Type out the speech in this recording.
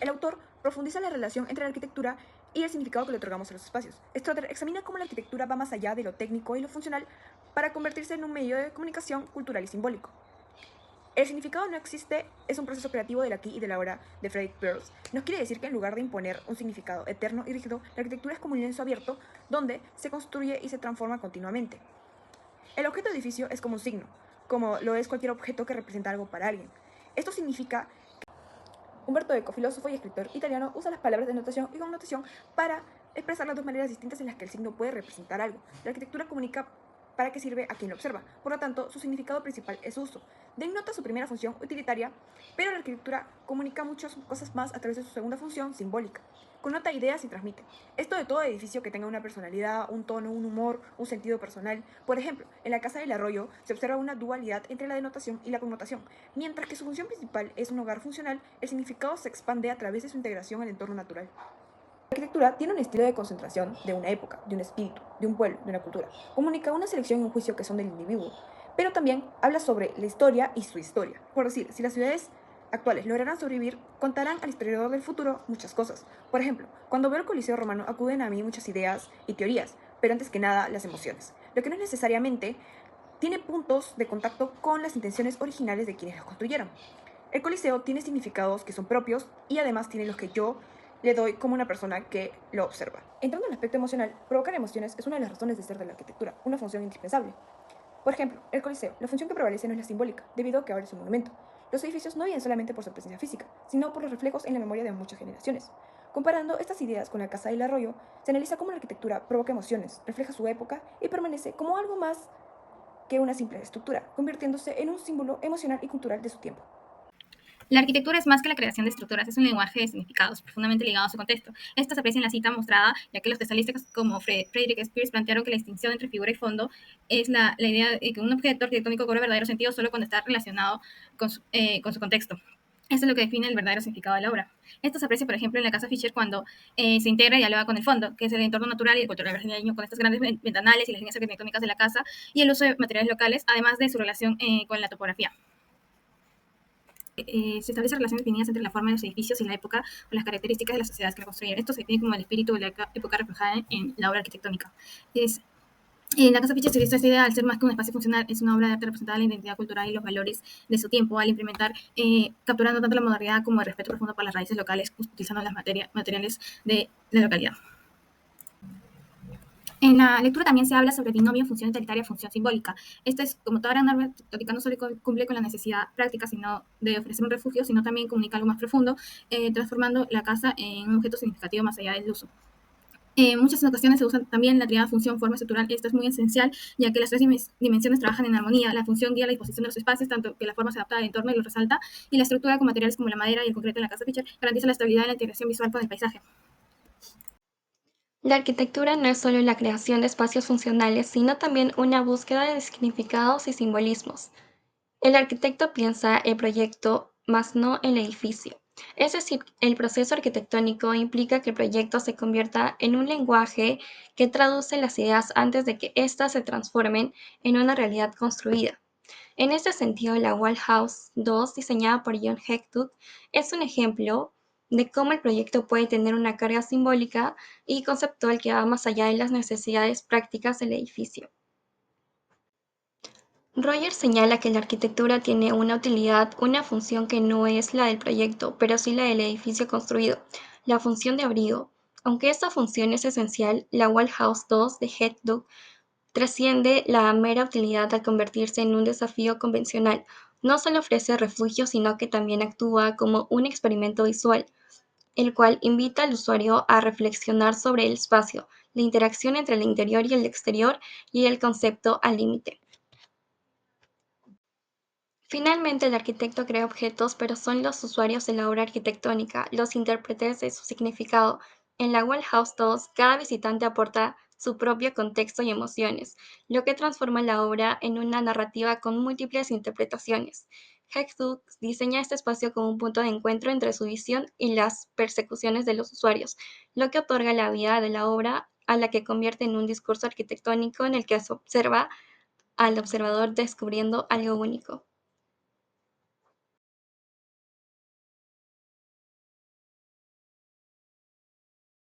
El autor profundiza la relación entre la arquitectura y el significado que le otorgamos a los espacios. Strotter examina cómo la arquitectura va más allá de lo técnico y lo funcional para convertirse en un medio de comunicación cultural y simbólico. El significado no existe es un proceso creativo del aquí y del ahora de Frederick Perls. Nos quiere decir que en lugar de imponer un significado eterno y rígido, la arquitectura es como un lienzo abierto donde se construye y se transforma continuamente. El objeto edificio es como un signo, como lo es cualquier objeto que representa algo para alguien. Esto significa que Umberto Eco, filósofo y escritor italiano, usa las palabras de notación y connotación para expresar las dos maneras distintas en las que el signo puede representar algo. La arquitectura comunica para qué sirve a quien lo observa. Por lo tanto, su significado principal es su uso. Denota su primera función utilitaria, pero la arquitectura comunica muchas cosas más a través de su segunda función simbólica. Connota ideas y transmite. Esto de todo edificio que tenga una personalidad, un tono, un humor, un sentido personal. Por ejemplo, en la Casa del Arroyo se observa una dualidad entre la denotación y la connotación. Mientras que su función principal es un hogar funcional, el significado se expande a través de su integración al entorno natural. La arquitectura tiene un estilo de concentración de una época, de un espíritu, de un pueblo, de una cultura. Comunica una selección y un juicio que son del individuo, pero también habla sobre la historia y su historia. Por decir, si las ciudades actuales lograrán sobrevivir, contarán al historiador del futuro muchas cosas. Por ejemplo, cuando veo el Coliseo Romano acuden a mí muchas ideas y teorías, pero antes que nada las emociones, lo que no es necesariamente tiene puntos de contacto con las intenciones originales de quienes lo construyeron. El Coliseo tiene significados que son propios y además tiene los que yo le doy como una persona que lo observa. Entrando en el aspecto emocional, provocar emociones es una de las razones de ser de la arquitectura, una función indispensable. Por ejemplo, el Coliseo, la función que prevalece no es la simbólica, debido a que ahora es un monumento. Los edificios no viven solamente por su presencia física, sino por los reflejos en la memoria de muchas generaciones. Comparando estas ideas con la Casa del Arroyo, se analiza cómo la arquitectura provoca emociones, refleja su época y permanece como algo más que una simple estructura, convirtiéndose en un símbolo emocional y cultural de su tiempo. La arquitectura es más que la creación de estructuras, es un lenguaje de significados profundamente ligado a su contexto. Esto se aprecia en la cita mostrada, ya que los textualistas como Frederick Spears plantearon que la distinción entre figura y fondo es la idea de que un objeto arquitectónico cobra verdadero sentido solo cuando está relacionado con su contexto. Esto es lo que define el verdadero significado de la obra. Esto se aprecia, por ejemplo, en la casa Fisher cuando se integra y dialoga con el fondo, que es el entorno natural y el cultural brasileño, con estas grandes ventanales y las líneas arquitectónicas de la casa y el uso de materiales locales, además de su relación con la topografía. Se establecen relaciones definidas entre la forma de los edificios y la época o las características de las sociedades que la construyen. Esto se define como el espíritu de la época reflejada en la obra arquitectónica. La Casa Fischer se esta idea, al ser más que un espacio funcional, es una obra de arte representada la identidad cultural y los valores de su tiempo, al implementar, capturando tanto la modernidad como el respeto profundo por las raíces locales, utilizando las materiales de la localidad. En la lectura también se habla sobre binomio función utilitaria, función simbólica. Esto es, como toda gran norma arquitectónica, no solo cumple con la necesidad práctica sino de ofrecer un refugio, sino también comunica algo más profundo, transformando la casa en un objeto significativo más allá del uso. En muchas ocasiones se usa también la triada función, forma estructural. Esto es muy esencial, ya que las tres dimensiones trabajan en armonía. La función guía la disposición de los espacios, tanto que la forma se adapta al entorno y lo resalta, y la estructura con materiales como la madera y el concreto en la casa Fischer garantiza la estabilidad y la integración visual con el paisaje. La arquitectura no es solo la creación de espacios funcionales, sino también una búsqueda de significados y simbolismos. El arquitecto piensa el proyecto, más no el edificio. Es decir, el proceso arquitectónico implica que el proyecto se convierta en un lenguaje que traduce las ideas antes de que éstas se transformen en una realidad construida. En este sentido, la Wall House 2, diseñada por John Hechtwood, es un ejemplo de cómo el proyecto puede tener una carga simbólica y conceptual que va más allá de las necesidades prácticas del edificio. Rogers señala que la arquitectura tiene una utilidad, una función que no es la del proyecto, pero sí la del edificio construido, la función de abrigo. Aunque esta función es esencial, la Wall House 2 de Hechtwood trasciende la mera utilidad al convertirse en un desafío convencional. No solo ofrece refugio, sino que también actúa como un experimento visual, el cual invita al usuario a reflexionar sobre el espacio, la interacción entre el interior y el exterior y el concepto al límite. Finalmente, el arquitecto crea objetos, pero son los usuarios de la obra arquitectónica los intérpretes de su significado. En la Wall House 2, cada visitante aporta su propio contexto y emociones, lo que transforma la obra en una narrativa con múltiples interpretaciones. Hechtwood diseña este espacio como un punto de encuentro entre su visión y las persecuciones de los usuarios, lo que otorga la vida de la obra a la que convierte en un discurso arquitectónico en el que se observa al observador descubriendo algo único.